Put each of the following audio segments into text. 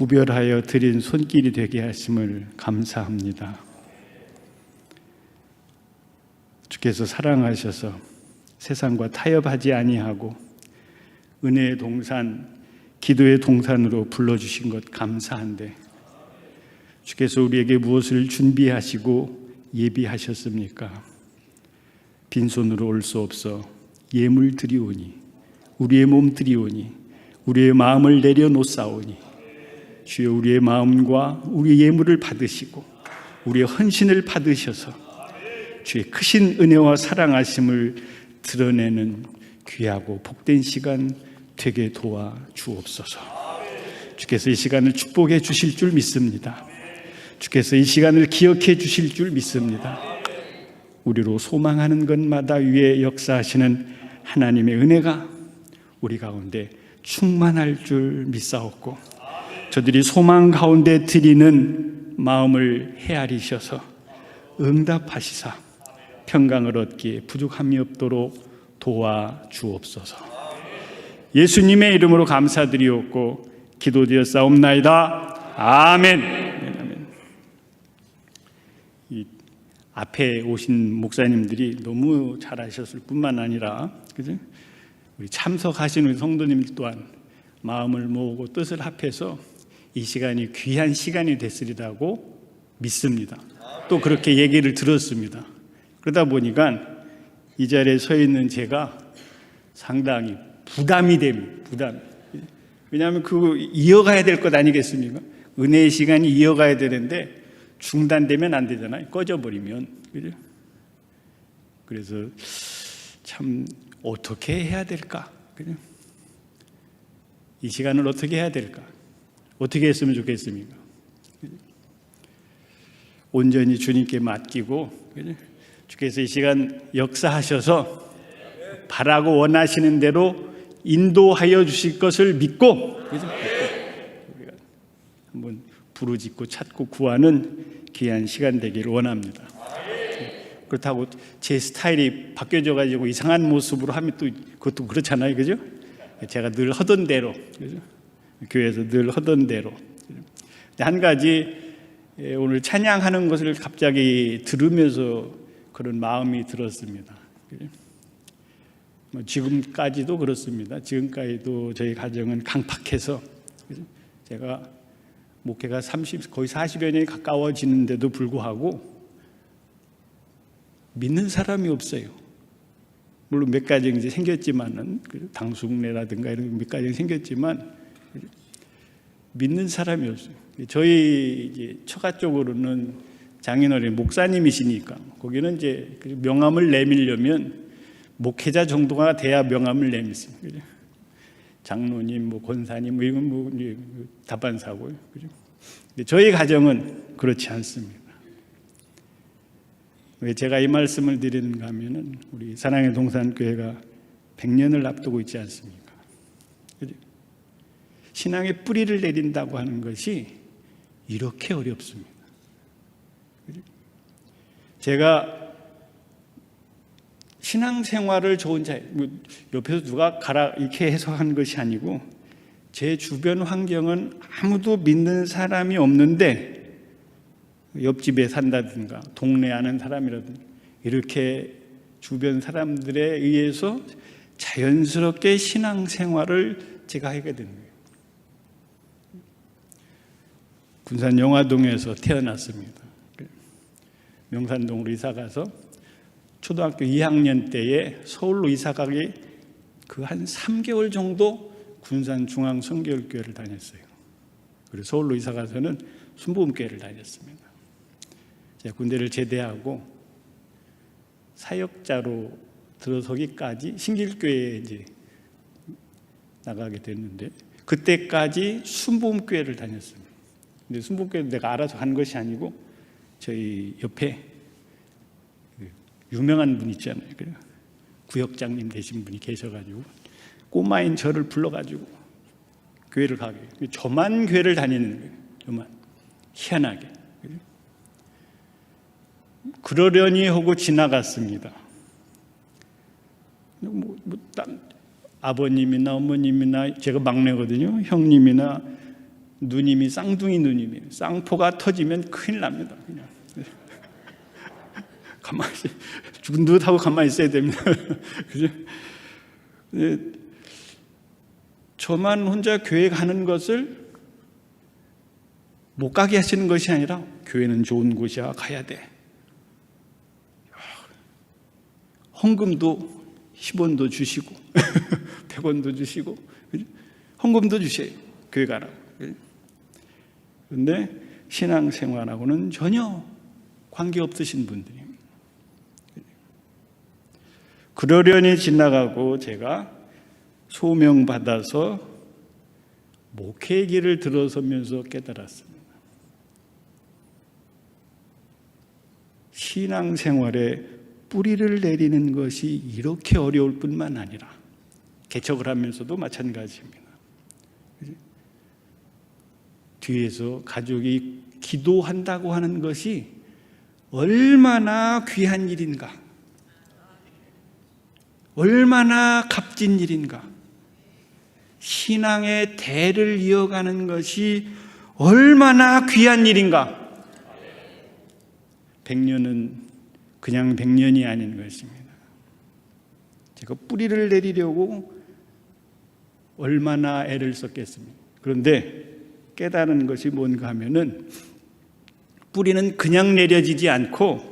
구별하여 드린 손길이 되게 하심을 감사합니다. 주께서 사랑하셔서 세상과 타협하지 아니하고 은혜의 동산, 기도의 동산으로 불러주신 것 감사한데, 주께서 우리에게 무엇을 준비하시고 예비하셨습니까? 빈손으로 올 수 없어 예물 드리오니, 우리의 몸 드리오니, 우리의 마음을 내려놓사오니, 주여 우리의 마음과 우리의 예물을 받으시고 우리의 헌신을 받으셔서 주의 크신 은혜와 사랑하심을 드러내는 귀하고 복된 시간 되게 도와 주옵소서. 주께서 이 시간을 축복해 주실 줄 믿습니다. 주께서 이 시간을 기억해 주실 줄 믿습니다. 우리로 소망하는 것마다 위에 역사하시는 하나님의 은혜가 우리 가운데 충만할 줄 믿사옵고, 저들이 소망 가운데 드리는 마음을 헤아리셔서 응답하시사 평강을 얻기에 부족함이 없도록 도와 주옵소서. 예수님의 이름으로 감사드리옵고 기도드렸사옵나이다. 아멘. 아멘. 이 앞에 오신 목사님들이 너무 잘하셨을 뿐만 아니라, 그죠? 우리 참석하시는 성도님들 또한 마음을 모으고 뜻을 합해서 이 시간이 귀한 시간이 됐으리라고 믿습니다. 또 그렇게 얘기를 들었습니다. 그러다 보니까 이 자리에 서 있는 제가 상당히 부담이 됩니다. 부담. 왜냐하면 그거 이어가야 될 것 아니겠습니까? 은혜의 시간이 이어가야 되는데 중단되면 안 되잖아요. 꺼져버리면. 그죠? 그래서 참 어떻게 해야 될까? 그죠? 이 시간을 어떻게 해야 될까? 어떻게 했으면 좋겠습니까? 온전히 주님께 맡기고, 그죠? 주께서 이 시간 역사하셔서 바라고 원하시는 대로 인도하여 주실 것을 믿고, 그죠? 우리가 한번 부르짖고 찾고 구하는 귀한 시간 되기를 원합니다. 그렇다고 제 스타일이 바뀌어져 가지고 이상한 모습으로 하면 또 그것도 그렇잖아요, 그죠? 제가 늘 하던 대로, 그죠? 교회에서 늘 하던 대로. 한 가지, 오늘 찬양하는 것을 갑자기 들으면서 그런 마음이 들었습니다. 지금까지도 그렇습니다. 지금까지도 저희 가정은 강팍해서, 제가 목회가 거의 40여 년이 가까워지는데도 불구하고 믿는 사람이 없어요. 물론 몇 가지 이제 생겼지만은, 당숙례라든가 이런 몇 가지 생겼지만 믿는 사람이 없어요. 저희 이제 처가 쪽으로는 장인어른 목사님이시니까 거기는 이제 명함을 내밀려면 목회자 정도가 돼야 명함을 내밀습니다. 장로님, 권사님, 이건 다반사고요. 저희 가정은 그렇지 않습니다. 왜 제가 이 말씀을 드리는가 하면은 우리 사랑의 동산교회가 100년을 앞두고 있지 않습니까? 신앙의 뿌리를 내린다고 하는 것이 이렇게 어렵습니다. 제가 신앙생활을 좋은 자, 옆에서 누가 가라 이렇게 해석한 것이 아니고, 제 주변 환경은 아무도 믿는 사람이 없는데 옆집에 산다든가 동네 아는 사람이라든가 이렇게 주변 사람들에 의해서 자연스럽게 신앙생활을 제가 하게 된 거예요. 군산 영화동에서 태어났습니다. 명산동으로 이사가서 초등학교 2학년 때에 서울로 이사가기 그 한 3개월 정도 군산 중앙성결교회를 다녔어요. 그리고 서울로 이사가서는 순복음교회를 다녔습니다. 제가 군대를 제대하고 사역자로 들어서기까지 신길교회에 이제 나가게 됐는데, 그때까지 순복음교회를 다녔습니다. 근데 순복음교회도 내가 알아서 간 것이 아니고 저희 옆에 유명한 분 있잖아요. 구역장님 되신 분이 계셔가지고 꼬마인 저를 불러가지고 교회를 가게. 저만 교회를 다니는 거예요. 저만. 희한하게. 그러려니 하고 지나갔습니다. 아버님이나 어머님이나, 제가 막내거든요, 형님이나 누님이 쌍둥이 누님이에요. 쌍포가 터지면 큰일 납니다. 그냥 가만히 죽은 듯하고 가만히 있어야 됩니다. 그죠? 저만 혼자 교회 가는 것을 못 가게 하시는 것이 아니라 교회는 좋은 곳이야, 가야 돼. 헌금도 10원도 주시고 100원도 주시고 헌금도 주셔요. 교회 가라고. 그런데 신앙생활하고는 전혀 관계없으신 분들입니다. 그러려니 지나가고 제가 소명받아서 목회의 길을 들어서면서 깨달았습니다. 신앙생활에 뿌리를 내리는 것이 이렇게 어려울 뿐만 아니라 개척을 하면서도 마찬가지입니다. 뒤에서 가족이 기도한다고 하는 것이 얼마나 귀한 일인가, 얼마나 값진 일인가, 신앙의 대를 이어가는 것이 얼마나 귀한 일인가. 100년은 그냥 100년이 아닌 것입니다. 제가 뿌리를 내리려고 얼마나 애를 썼겠습니까? 그런데 깨달은 것이 뭔가 하면은 뿌리는 그냥 내려지지 않고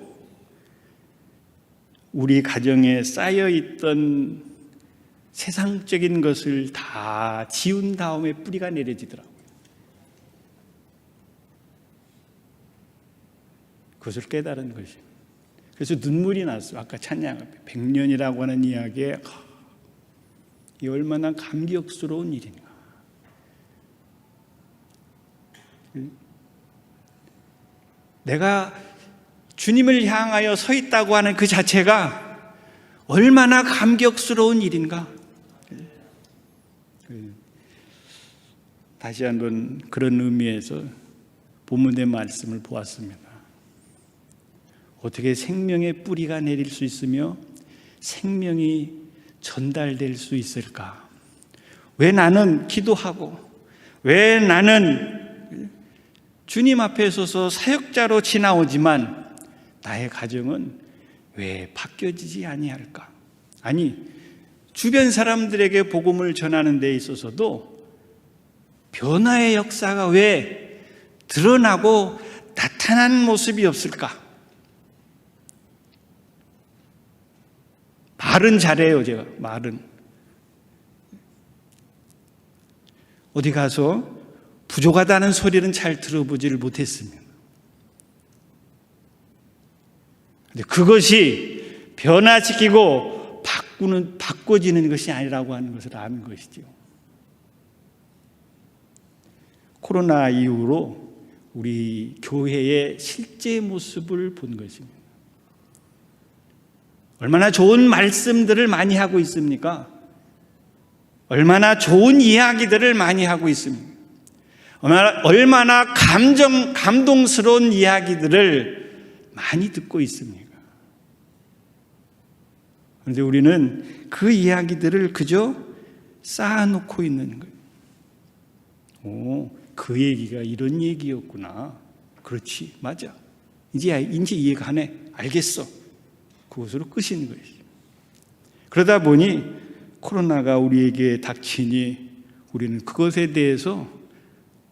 우리 가정에 쌓여있던 세상적인 것을 다 지운 다음에 뿌리가 내려지더라고요. 그것을 깨달은 것입니다. 그래서 눈물이 났어요. 아까 찬양 앞에 100년이라고 하는 이야기에 이 얼마나 감격스러운 일인가. 내가 주님을 향하여 서 있다고 하는 그 자체가 얼마나 감격스러운 일인가. 다시 한번 그런 의미에서 본문의 말씀을 보았습니다. 어떻게 생명의 뿌리가 내릴 수 있으며 생명이 전달될 수 있을까? 왜 나는 기도하고, 왜 나는 주님 앞에 서서 사역자로 지나오지만 나의 가정은 왜 바뀌어지지 아니할까? 아니, 주변 사람들에게 복음을 전하는 데 있어서도 변화의 역사가 왜 드러나고 나타난 모습이 없을까? 말은 잘해요, 제가. 말은. 어디 가서 부족하다는 소리는 잘 들어보지를 못했습니다. 근데 그것이 변화시키고 바꿔지는 것이 아니라고 하는 것을 아는 것이죠. 코로나 이후로 우리 교회의 실제 모습을 본 것입니다. 얼마나 좋은 말씀들을 많이 하고 있습니까? 얼마나 좋은 이야기들을 많이 하고 있습니다. 얼마나 감동스러운 이야기들을 많이 듣고 있습니까? 그런데 우리는 그 이야기들을 그저 쌓아놓고 있는 거예요. 오, 그 얘기가 이런 얘기였구나. 그렇지, 맞아. 이제 이해가네. 알겠어. 그것으로 끝인 것이죠. 그러다 보니 코로나가 우리에게 닥치니 우리는 그것에 대해서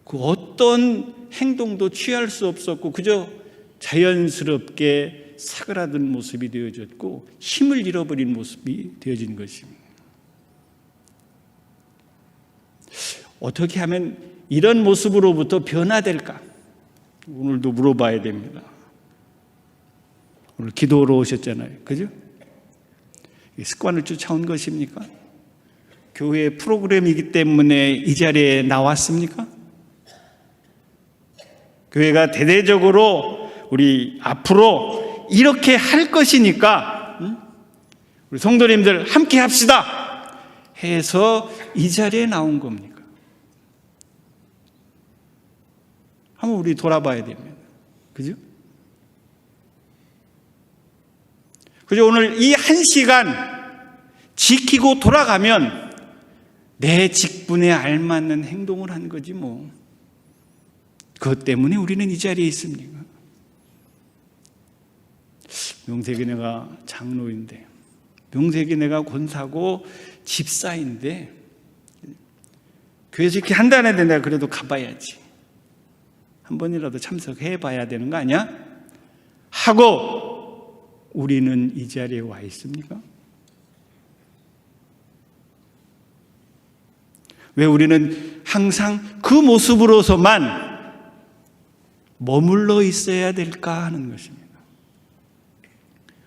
그 어떤 행동도 취할 수 없었고 그저 자연스럽게 사그라든 모습이 되어졌고 힘을 잃어버린 모습이 되어진 것입니다. 어떻게 하면 이런 모습으로부터 변화될까? 오늘도 물어봐야 됩니다. 오늘 기도로 오셨잖아요. 그죠? 습관을 쫓아온 것입니까? 교회 프로그램이기 때문에 이 자리에 나왔습니까? 교회가 대대적으로 우리 앞으로 이렇게 할 것이니까 우리 성도님들 함께 합시다 해서 이 자리에 나온 겁니까? 한번 우리 돌아봐야 됩니다. 그죠? 그죠? 오늘 이 한 시간 지키고 돌아가면 내 직분에 알맞는 행동을 한 거지 뭐. 그것 때문에 우리는 이 자리에 있습니까? 명색이 내가 장로인데, 명색이 내가 권사고 집사인데, 교회에서 이렇게 한다는데 내가 그래도 가봐야지. 한 번이라도 참석해 봐야 되는 거 아니야? 하고 우리는 이 자리에 와 있습니까? 왜 우리는 항상 그 모습으로서만 머물러 있어야 될까 하는 것입니다.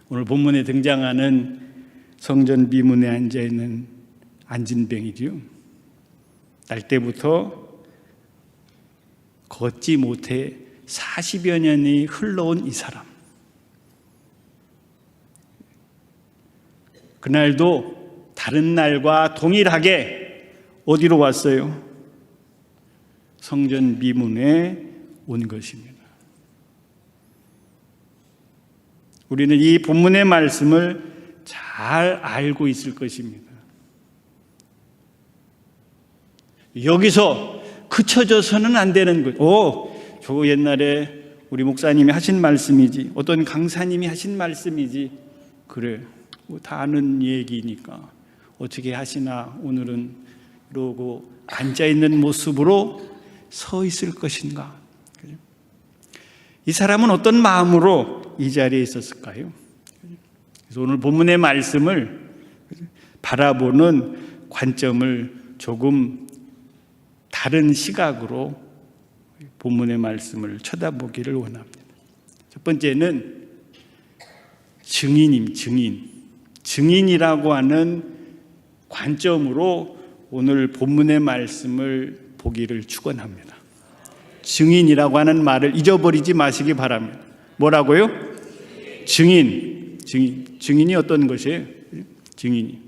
오늘 본문에 등장하는 성전 미문에 앉아있는 안진뱅이지요. 날 때부터 걷지 못해 40여 년이 흘러온 이 사람. 그날도 다른 날과 동일하게 어디로 왔어요? 성전 미문에 온 것입니다. 우리는 이 본문의 말씀을 잘 알고 있을 것입니다. 여기서 그쳐져서는 안 되는 것. 저거 옛날에 우리 목사님이 하신 말씀이지, 어떤 강사님이 하신 말씀이지. 그래, 다 아는 얘기니까 어떻게 하시나 오늘은 이러고 앉아있는 모습으로 서 있을 것인가. 이 사람은 어떤 마음으로 이 자리에 있었을까요? 그래서 오늘 본문의 말씀을 바라보는 관점을 조금 다른 시각으로 본문의 말씀을 쳐다보기를 원합니다. 첫 번째는 증인이라고 하는 관점으로 오늘 본문의 말씀을 보기를 축원합니다. 증인이라고 하는 말을 잊어버리지 마시기 바랍니다. 뭐라고요? 증인이 어떤 것이에요? 증인이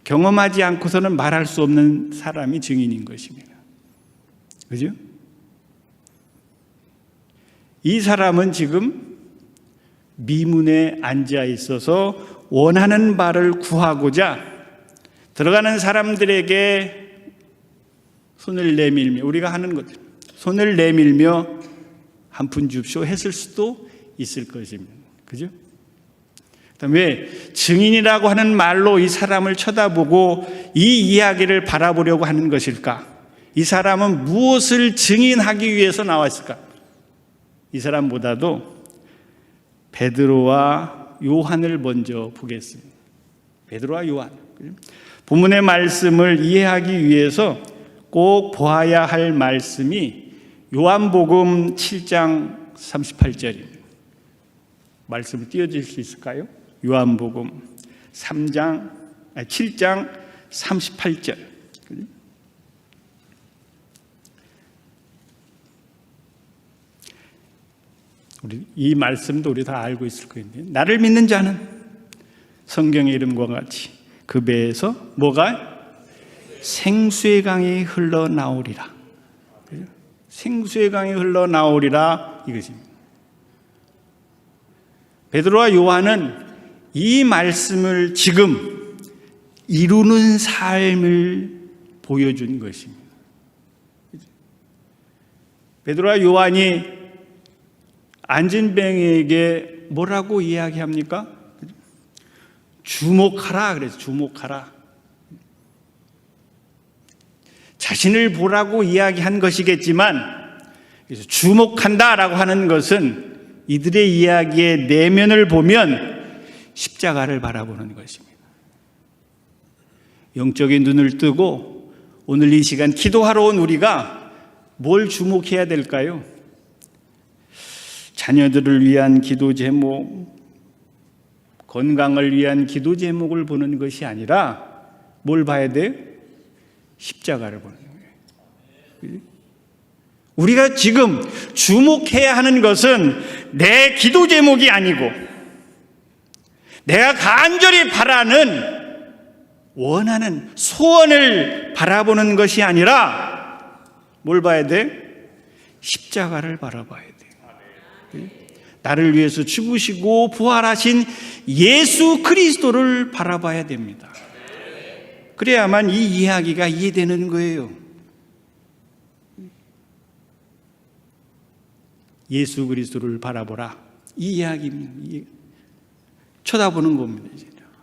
경험하지 않고서는 말할 수 없는 사람이 증인인 것입니다. 그죠? 이 사람은 지금 미문에 앉아 있어서 원하는 바를 구하고자 들어가는 사람들에게 손을 내밀며, 우리가 하는 것, 손을 내밀며 한 푼 줍쇼 했을 수도 있을 것입니다. 그죠? 왜 증인이라고 하는 말로 이 사람을 쳐다보고 이 이야기를 바라보려고 하는 것일까? 이 사람은 무엇을 증인하기 위해서 나왔을까? 이 사람보다도 베드로와 요한을 먼저 보겠습니다. 베드로와 요한. 본문의 말씀을 이해하기 위해서 꼭 보아야 할 말씀이 요한복음 7장 38절입니다. 말씀을 띄워줄 수 있을까요? 요한복음 7장 38절. 우리 이 말씀도 우리 다 알고 있을 거인데, 나를 믿는 자는 성경의 이름과 같이 그 배에서 뭐가? 생수의 강이 흘러나오리라. 생수의 강이 흘러나오리라 이것입니다. 베드로와 요한은 이 말씀을 지금 이루는 삶을 보여준 것입니다. 베드로와 요한이 안진뱅이에게 뭐라고 이야기합니까? 주목하라 그래서 주목하라. 자신을 보라고 이야기한 것이겠지만 주목한다라고 하는 것은 이들의 이야기의 내면을 보면 십자가를 바라보는 것입니다. 영적인 눈을 뜨고 오늘 이 시간 기도하러 온 우리가 뭘 주목해야 될까요? 자녀들을 위한 기도 제목, 건강을 위한 기도 제목을 보는 것이 아니라 뭘 봐야 돼요? 십자가를 보는 거예요. 우리가 지금 주목해야 하는 것은 내 기도 제목이 아니고 내가 간절히 바라는, 원하는 소원을 바라보는 것이 아니라 뭘 봐야 돼? 십자가를 바라봐야 돼. 나를 위해서 죽으시고 부활하신 예수 그리스도를 바라봐야 됩니다. 그래야만 이 이야기가 이해되는 거예요. 예수 그리스도를 바라보라. 이 이야기입니다. 쳐다보는 겁니다.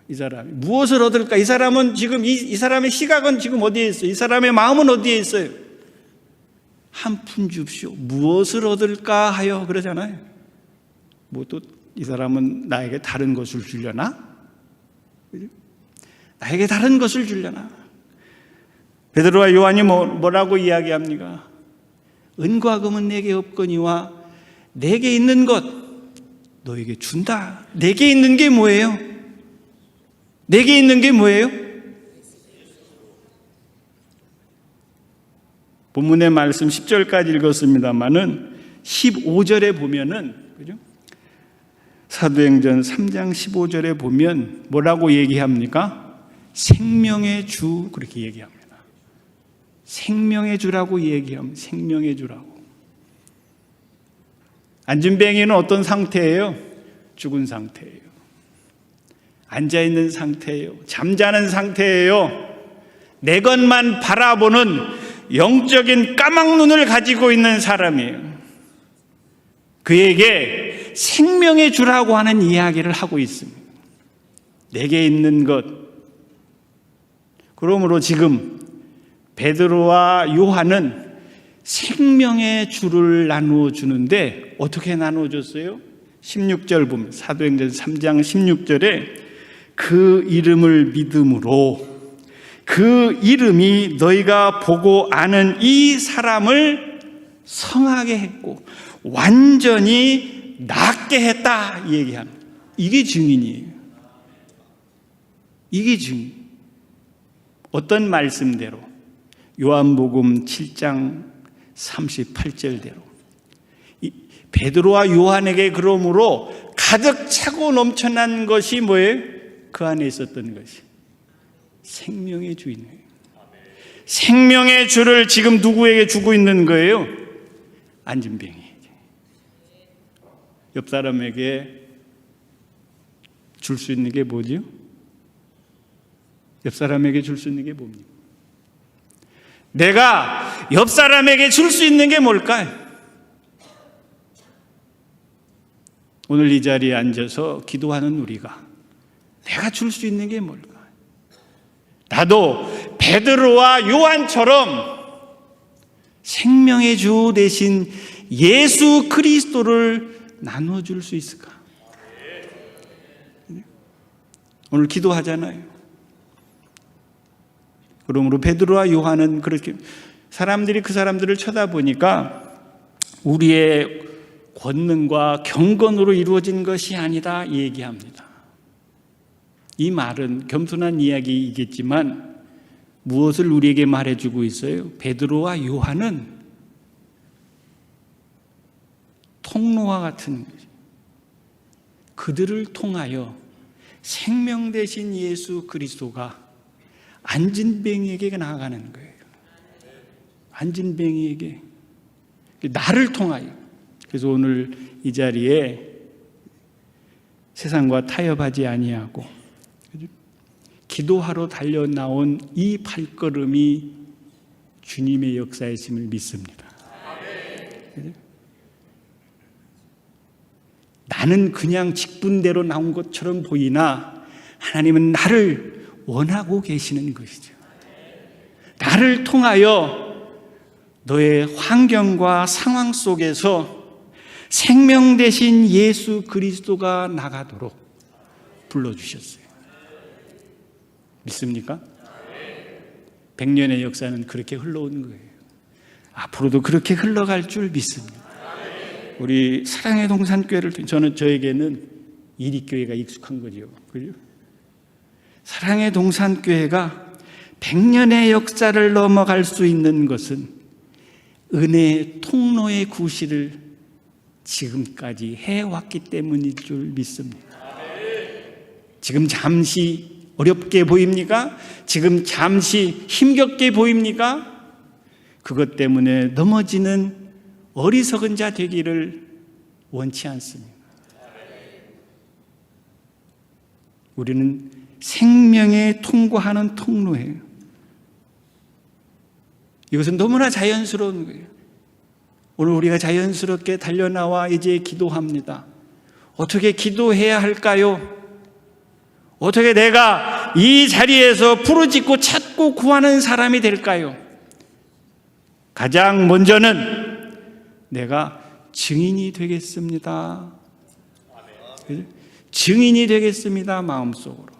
이 사람이 무엇을 얻을까? 이 사람은 지금 이 사람의 시각은 지금 어디에 있어요? 이 사람의 마음은 어디에 있어요? 한 푼 줍시오. 무엇을 얻을까 하여 그러잖아요. 뭐 또 이 사람은 나에게 다른 것을 주려나? 나에게 다른 것을 주려나? 베드로와 요한이 뭐라고 이야기합니까? 은과 금은 내게 없거니와 내게 있는 것 너에게 준다. 내게 있는 게 뭐예요? 내게 있는 게 뭐예요? 본문의 말씀 10절까지 읽었습니다만은 15절에 보면은, 그죠? 사도행전 3장 15절에 보면 뭐라고 얘기합니까? 생명의 주, 그렇게 얘기합니다. 생명의 주라고 얘기합니다. 생명의 주라고. 안진뱅이는 어떤 상태예요? 죽은 상태예요. 앉아있는 상태예요. 잠자는 상태예요. 내 것만 바라보는 영적인 까막눈을 가지고 있는 사람이에요. 그에게 생명의 주라고 하는 이야기를 하고 있습니다. 내게 있는 것. 그러므로 지금 베드로와 요한은 생명의 주를 나누어 주는데 어떻게 나누어 줬어요? 16절 보면 사도행전 3장 16절에 그 이름을 믿음으로 그 이름이 너희가 보고 아는 이 사람을 성하게 했고 완전히 낫게 했다 얘기합니다. 이게 증인이에요. 이게 증인. 어떤 말씀대로? 요한복음 7장 38절대로 베드로와 요한에게 그러므로 가득 차고 넘쳐난 것이 뭐예요? 그 안에 있었던 것이 생명의 주인이에요. 생명의 주를 지금 누구에게 주고 있는 거예요? 안진뱅이에게. 옆 사람에게 줄 수 있는 게 뭐죠? 옆 사람에게 줄 수 있는 게 뭡니까? 내가 옆 사람에게 줄 수 있는 게 뭘까요? 오늘 이 자리에 앉아서 기도하는 우리가 내가 줄 수 있는 게 뭘까? 나도 베드로와 요한처럼 생명의 주 대신 예수 그리스도를 나눠줄 수 있을까? 오늘 기도하잖아요. 그러므로 베드로와 요한은 그렇게 사람들이 그 사람들을 쳐다보니까 우리의 권능과 경건으로 이루어진 것이 아니다 얘기합니다. 이 말은 겸손한 이야기이겠지만 무엇을 우리에게 말해주고 있어요? 베드로와 요한은 통로와 같은 거죠. 그들을 통하여 생명 대신 예수 그리스도가 안진뱅이에게 나아가는 거예요. 안진뱅이에게 나를 통하여. 그래서 오늘 이 자리에 세상과 타협하지 아니하고 기도하러 달려 나온 이 발걸음이 주님의 역사이심을 믿습니다. 나는 그냥 직분대로 나온 것처럼 보이나 하나님은 나를 원하고 계시는 것이죠. 나를 통하여 너의 환경과 상황 속에서 생명 대신 예수 그리스도가 나가도록 불러주셨어요. 믿습니까? 100년의 역사는 그렇게 흘러온 거예요. 앞으로도 그렇게 흘러갈 줄 믿습니다. 우리 사랑의 동산교회를 저에게는 이리교회가 익숙한 거죠. 그죠? 사랑의 동산교회가 100년의 역사를 넘어갈 수 있는 것은 은혜의 통로의 구실을 지금까지 해왔기 때문일 줄 믿습니다. 지금 잠시 어렵게 보입니까? 지금 잠시 힘겹게 보입니까? 그것 때문에 넘어지는 어리석은 자 되기를 원치 않습니다. 우리는 생명에 통과하는 통로예요. 이것은 너무나 자연스러운 거예요. 오늘 우리가 자연스럽게 달려나와 이제 기도합니다. 어떻게 기도해야 할까요? 어떻게 내가 이 자리에서 부르짖고 찾고 구하는 사람이 될까요? 가장 먼저는 내가 증인이 되겠습니다. 증인이 되겠습니다. 마음속으로.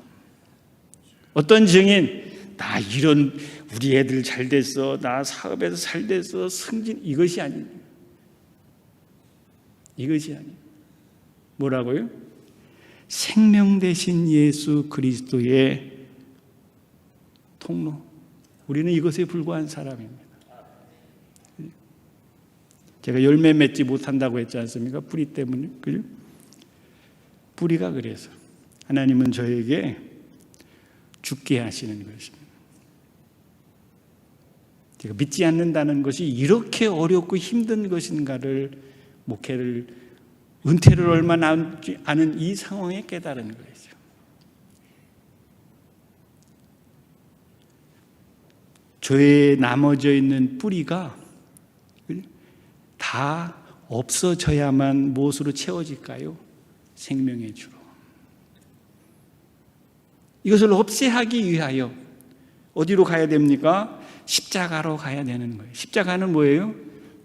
어떤 증인? 나 이런 우리 애들 잘 됐어. 나 사업에서 잘 됐어. 승진. 이것이 아니에요. 이것이 아니에요. 뭐라고요? 생명 되신 예수 그리스도의 통로. 우리는 이것에 불과한 사람입니다. 제가 열매 맺지 못한다고 했지 않습니까? 뿌리 때문에. 그죠? 뿌리가 그래서 하나님은 저에게 죽게 하시는 것입니다. 제가 믿지 않는다는 것이 이렇게 어렵고 힘든 것인가를, 목회를, 은퇴를 얼마 남지 않은 이 상황에 깨달은 거죠. 저의 나머져 있는 뿌리가 다 없어져야만 무엇으로 채워질까요? 생명의 주로. 이것을 없애하기 위하여 어디로 가야 됩니까? 십자가로 가야 되는 거예요. 십자가는 뭐예요?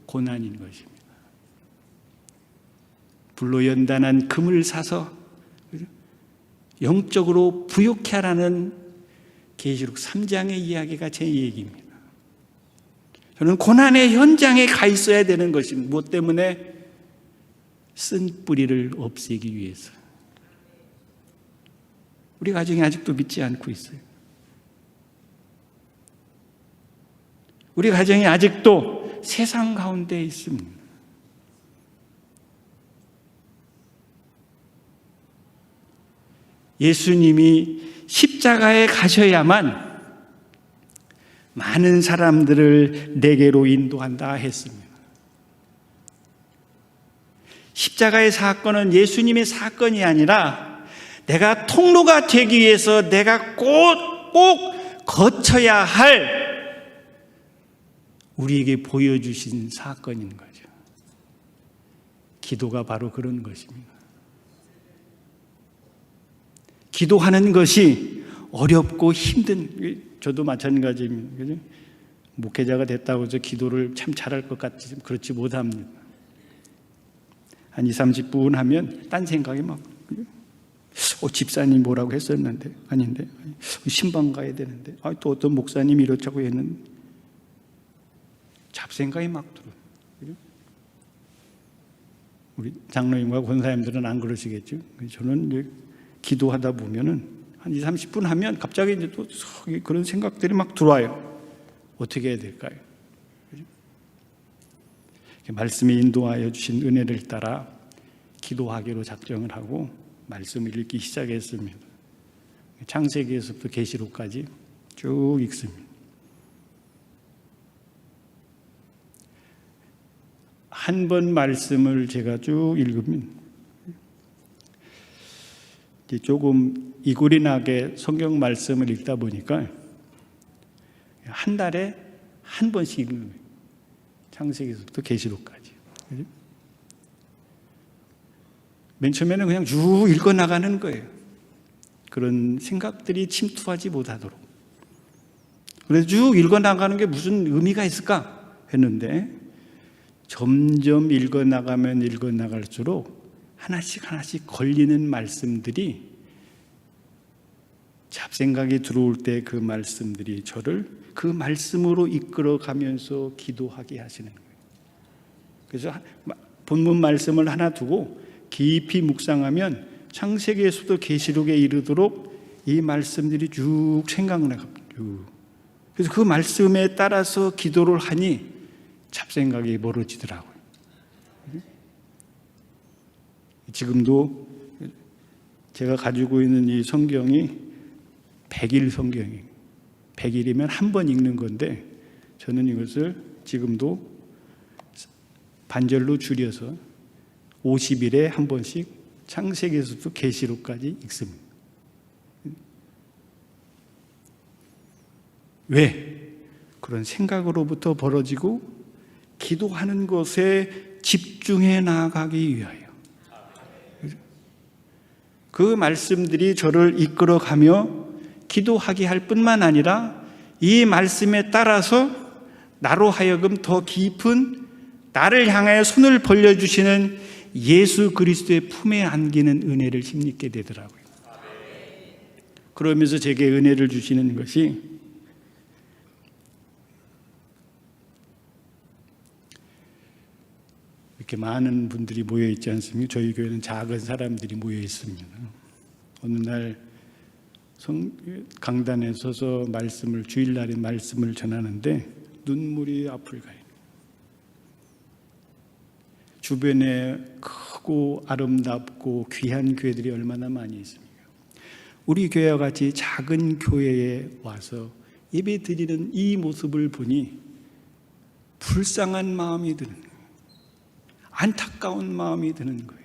고난인 것입니다. 불로 연단한 금을 사서 영적으로 부욕케 하라는 계시록 3장의 이야기가 제 얘기입니다. 저는 고난의 현장에 가 있어야 되는 것입니다. 무엇 때문에? 쓴 뿌리를 없애기 위해서. 우리 가정이 아직도 믿지 않고 있어요. 우리 가정이 아직도 세상 가운데 있습니다. 예수님이 십자가에 가셔야만 많은 사람들을 내게로 인도한다 했습니다. 십자가의 사건은 예수님의 사건이 아니라 내가 통로가 되기 위해서 내가 꼭 거쳐야 할 우리에게 보여주신 사건인 거죠. 기도가 바로 그런 것입니다. 기도하는 것이 어렵고 힘든, 저도 마찬가지입니다. 그죠? 목회자가 됐다고 해서 기도를 참 잘할 것 같지 그렇지 못합니다. 한 20-30분 하면 딴 생각이 막, 집사님 뭐라고 했었는데, 아닌데, 신방 가야 되는데, 또 어떤 목사님이 이렇다고 했는데, 잡생각이 막 들어요. 그죠? 우리 장로님과 권사님들은 안 그러시겠죠? 저는 이제 기도하다 보면은 한 20-30분 하면 갑자기 이제 또 그런 생각들이 막 들어와요. 어떻게 해야 될까요? 그죠? 말씀에 인도하여 주신 은혜를 따라 기도하기로 작정을 하고 말씀을 읽기 시작했습니다. 창세기에서부터 계시록까지 쭉 읽습니다. 한 번 말씀을 제가 쭉 읽으면 이제 조금 이골이 나게 성경 말씀을 읽다 보니까 한 달에 한 번씩 읽는 거예요. 창세기에서부터 계시록까지. 맨 처음에는 그냥 쭉 읽어 나가는 거예요. 그런 생각들이 침투하지 못하도록. 그래서 쭉 읽어 나가는 게 무슨 의미가 있을까 했는데 점점 읽어 나갈수록 하나씩 걸리는 말씀들이, 잡생각이 들어올 때 그 말씀들이 저를 그 말씀으로 이끌어 가면서 기도하게 하시는 거예요. 그래서 본문 말씀을 하나 두고 깊이 묵상하면 창세기에서부터 계시록에 이르도록 이 말씀들이 쭉 생각나갑니다. 그래서 그 말씀에 따라서 기도를 하니 잡생각이 멀어지더라고요. 지금도 제가 가지고 있는 이 성경이 100일 성경이에요. 100일이면 한 번 읽는 건데 저는 이것을 지금도 반절로 줄여서 50일에 한 번씩 창세기에서부터 계시록까지 읽습니다. 왜? 그런 생각으로부터 벌어지고 기도하는 것에 집중해 나아가기 위하여 그 말씀들이 저를 이끌어가며 기도하게 할 뿐만 아니라 이 말씀에 따라서 나로 하여금 더 깊은 나를 향하여 손을 벌려주시는 예수 그리스도의 품에 안기는 은혜를 힘입게 되더라고요. 그러면서 제게 은혜를 주시는 것이 이렇게 많은 분들이 모여 있지 않습니까? 저희 교회는 작은 사람들이 모여 있습니다. 어느 날 강단에 서서 주일날에 말씀을 전하는데 눈물이 앞을 가요. 주변에 크고 아름답고 귀한 교회들이 얼마나 많이 있습니까? 우리 교회와 같이 작은 교회에 와서 예배 드리는 이 모습을 보니 불쌍한 마음이 드는 거예요. 안타까운 마음이 드는 거예요.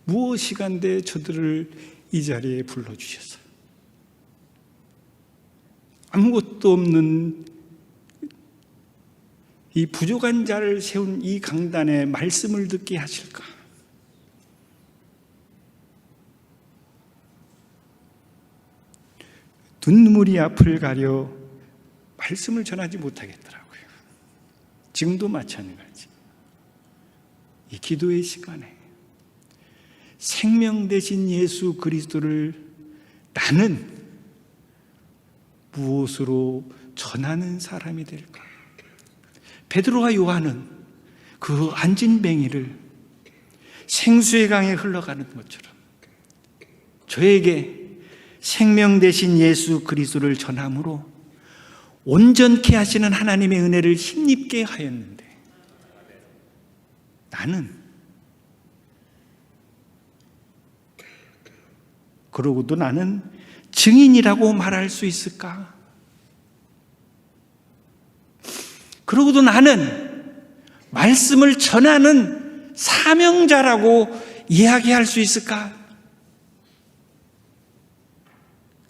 무엇이간데 저들을 이 자리에 불러주셨어요. 아무것도 없는 이 부족한 자를 세운 이 강단에 말씀을 듣게 하실까? 눈물이 앞을 가려 말씀을 전하지 못하겠더라고요. 지금도 마찬가지. 이 기도의 시간에 생명 되신 예수 그리스도를 나는 무엇으로 전하는 사람이 될까? 베드로와 요한은 그 안진뱅이를 생수의 강에 흘러가는 것처럼 저에게 생명 되신 예수 그리스도를 전함으로 온전케 하시는 하나님의 은혜를 힘입게 하였는데 그러고도 나는 증인이라고 말할 수 있을까? 그러고도 나는 말씀을 전하는 사명자라고 이야기할 수 있을까?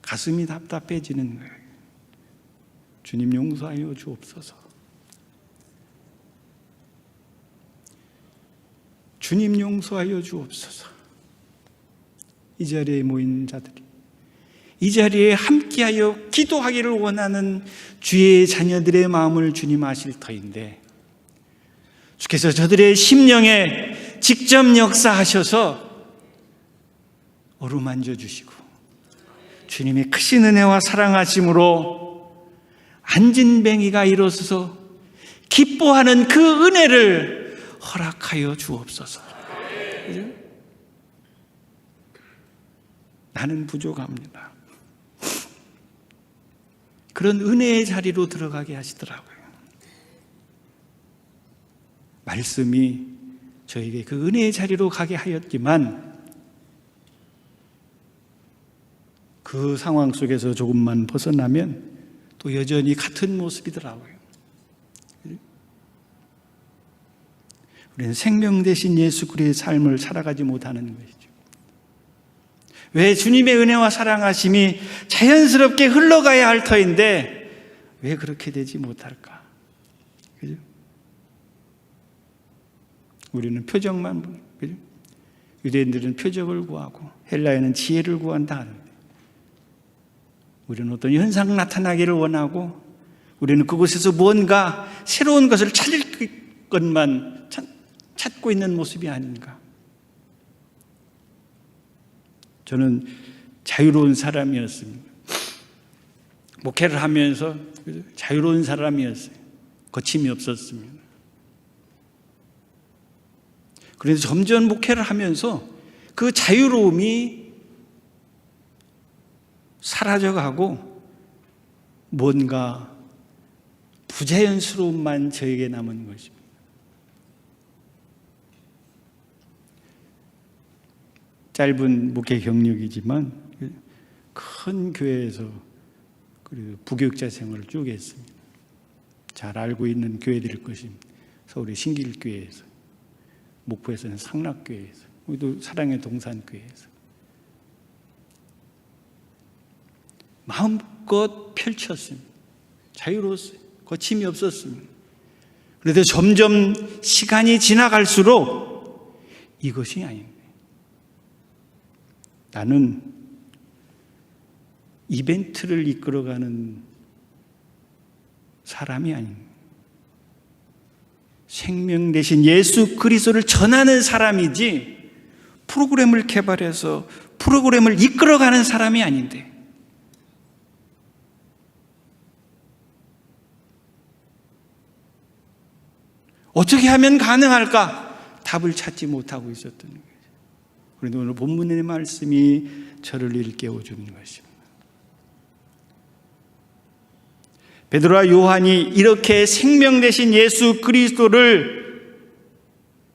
가슴이 답답해지는 거예요. 주님 용서하여 주옵소서. 주님 용서하여 주옵소서. 이 자리에 모인 자들이 이 자리에 함께하여 기도하기를 원하는 주의 자녀들의 마음을 주님 아실 터인데 주께서 저들의 심령에 직접 역사하셔서 어루만져 주시고 주님의 크신 은혜와 사랑하심으로 안진뱅이가 일어서서 기뻐하는 그 은혜를 허락하여 주옵소서. 나는 부족합니다. 그런 은혜의 자리로 들어가게 하시더라고요. 말씀이 저에게 그 은혜의 자리로 가게 하였지만 그 상황 속에서 조금만 벗어나면 또 여전히 같은 모습이더라고요. 우리는 생명 되신 예수 그리스도의 삶을 살아가지 못하는 것이죠. 왜 주님의 은혜와 사랑하심이 자연스럽게 흘러가야 할 터인데 왜 그렇게 되지 못할까? 그죠? 우리는 표적만, 그죠? 유대인들은 표적을 구하고 헬라인은 지혜를 구한다 하는데 우리는 어떤 현상 나타나기를 원하고 우리는 그곳에서 무언가 새로운 것을 찾을 것만 찾고 있는 모습이 아닌가? 저는 자유로운 사람이었습니다. 목회를 하면서 자유로운 사람이었어요. 거침이 없었습니다. 그래서 점점 목회를 하면서 그 자유로움이 사라져가고 뭔가 부자연스러움만 저에게 남은 것입니다. 짧은 목회 경력이지만 큰 교회에서 그리고 부교육자 생활을 쭉 했습니다. 잘 알고 있는 교회들일 것입니다. 서울의 신길교회에서, 목포에서는 상락교회에서, 우리도 사랑의 동산교회에서 마음껏 펼쳤습니다. 자유로웠어요. 거침이 없었습니다. 그런데 점점 시간이 지나갈수록 이것이 아닌데, 나는 이벤트를 이끌어가는 사람이 아닙니다. 생명 대신 예수 그리스도를 전하는 사람이지, 프로그램을 개발해서 프로그램을 이끌어가는 사람이 아닌데, 어떻게 하면 가능할까? 답을 찾지 못하고 있었던 거죠. 그런데 오늘 본문의 말씀이 저를 일깨워주는 것입니다. 베드로와 요한이 이렇게 생명 되신 예수 그리스도를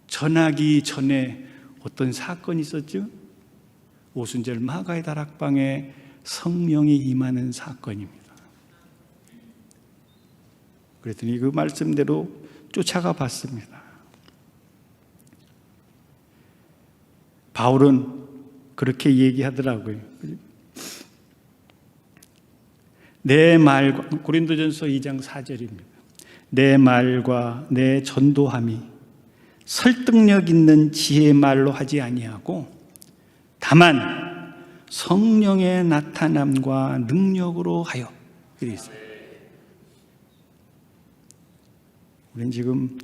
전하기 전에 어떤 사건이 있었죠? 오순절 마가의 다락방에 성령이 임하는 사건입니다. 그랬더니 그 말씀대로 쫓아가 봤습니다. 바울은 그렇게 얘기하더라고요. 내 말과, 고린도전서 2장 4절입니다. 내 말과 내 전도함이 설득력 있는 지혜의 말로 하지 아니하고 다만 성령의 나타남과 능력으로 하여. 이렇게 있어요. 우리는 지금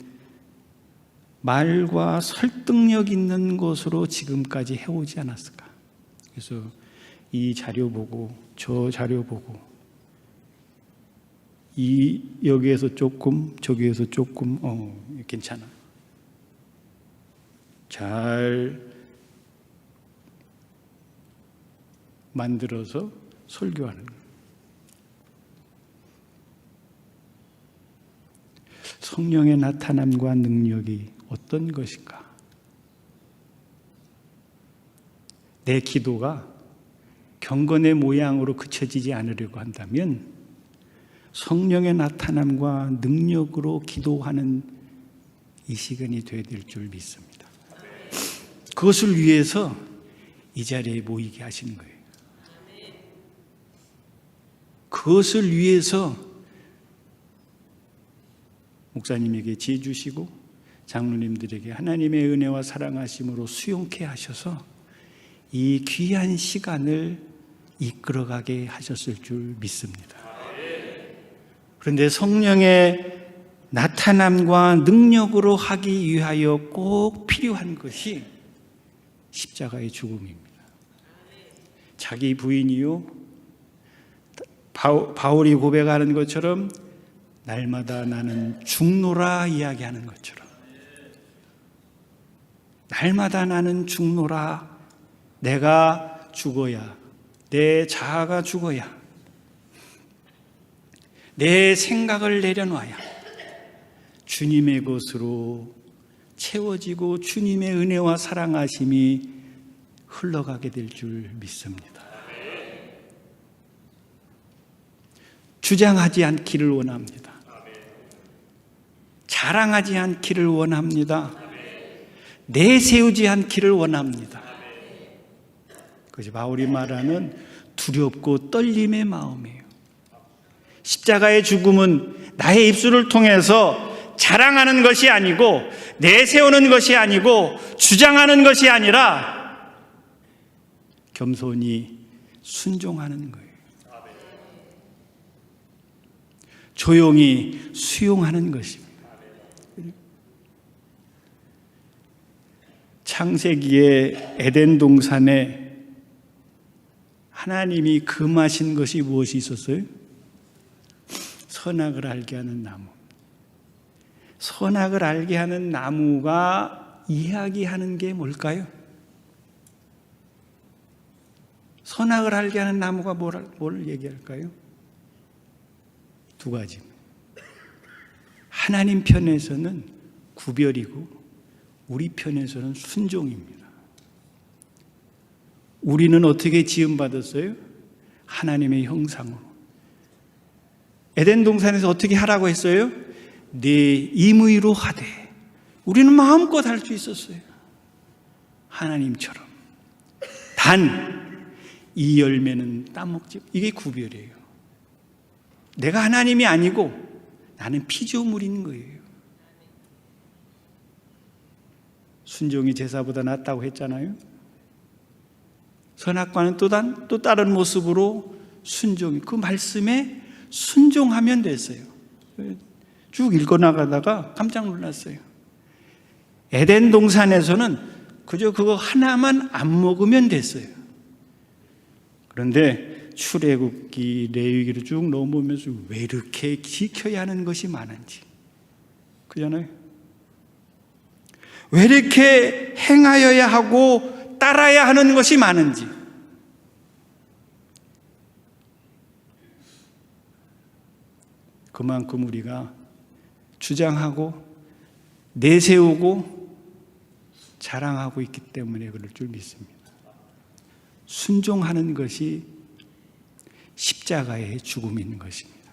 말과 설득력 있는 것으로 지금까지 해오지 않았을까? 그래서 이 자료 보고 저 자료 보고 여기에서 조금 저기에서 조금 괜찮아, 잘 만들어서 설교하는 거예요. 성령의 나타남과 능력이 어떤 것인가? 내 기도가 경건의 모양으로 그쳐지지 않으려고 한다면 성령의 나타남과 능력으로 기도하는 이 시간이 되어야 될 줄 믿습니다. 그것을 위해서 이 자리에 모이게 하시는 거예요. 그것을 위해서 목사님에게 지혜 주시고 장로님들에게 하나님의 은혜와 사랑하심으로 수용케 하셔서 이 귀한 시간을 이끌어가게 하셨을 줄 믿습니다. 그런데 성령의 나타남과 능력으로 하기 위하여 꼭 필요한 것이 십자가의 죽음입니다. 자기 부인이요, 바울이 고백하는 것처럼 날마다 나는 죽노라 이야기하는 것처럼, 날마다 나는 죽노라, 내가 죽어야, 내 자아가 죽어야, 내 생각을 내려놔야 주님의 것으로 채워지고 주님의 은혜와 사랑하심이 흘러가게 될 줄 믿습니다. 주장하지 않기를 원합니다. 자랑하지 않기를 원합니다. 내세우지 않기를 원합니다. 그것이 바울이 말하는 두렵고 떨림의 마음이에요. 십자가의 죽음은 나의 입술을 통해서 자랑하는 것이 아니고, 내세우는 것이 아니고, 주장하는 것이 아니라 겸손히 순종하는 거예요. 조용히 수용하는 것입니다. 창세기의 에덴 동산에 하나님이 금하신 것이 무엇이 있었어요? 선악을 알게 하는 나무. 선악을 알게 하는 나무가 이야기하는 게 뭘까요? 선악을 알게 하는 나무가 뭘 얘기할까요? 두 가지. 하나님 편에서는 구별이고 우리 편에서는 순종입니다. 우리는 어떻게 지음받았어요? 하나님의 형상으로. 에덴 동산에서 어떻게 하라고 했어요? 네 임의로 하되. 우리는 마음껏 할 수 있었어요. 하나님처럼. 단 이 열매는 따먹지. 이게 구별이에요. 내가 하나님이 아니고 나는 피조물인 거예요. 순종이 제사보다 낫다고 했잖아요. 선악과는 또 다른 모습으로 순종이, 그 말씀에 순종하면 됐어요. 쭉 읽어나가다가 깜짝 놀랐어요. 에덴 동산에서는 그저 그거 하나만 안 먹으면 됐어요. 그런데 출애굽기, 레위기를 쭉 넘어오면서 왜 이렇게 지켜야 하는 것이 많은지, 그잖아요. 왜 이렇게 행하여야 하고 따라야 하는 것이 많은지. 그만큼 우리가 주장하고 내세우고 자랑하고 있기 때문에 그럴 줄 믿습니다. 순종하는 것이 십자가의 죽음인 것입니다.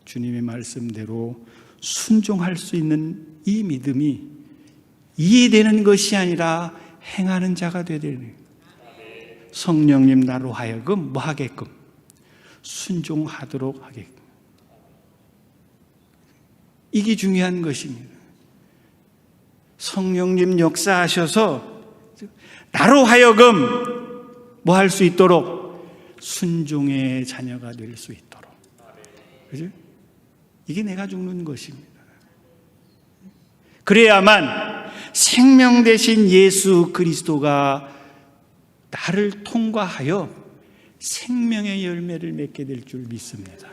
주님의 말씀대로 순종할 수 있는 이 믿음이 이해되는 것이 아니라 행하는 자가 되야 되는 거예요. 성령님 나로 하여금 뭐 하게끔? 순종하도록 하게끔. 이게 중요한 것입니다. 성령님 역사하셔서 나로 하여금 뭐 할 수 있도록? 순종의 자녀가 될 수 있도록. 그죠? 이게 내가 죽는 것입니다. 그래야만 생명 되신 예수 그리스도가 나를 통과하여 생명의 열매를 맺게 될 줄 믿습니다.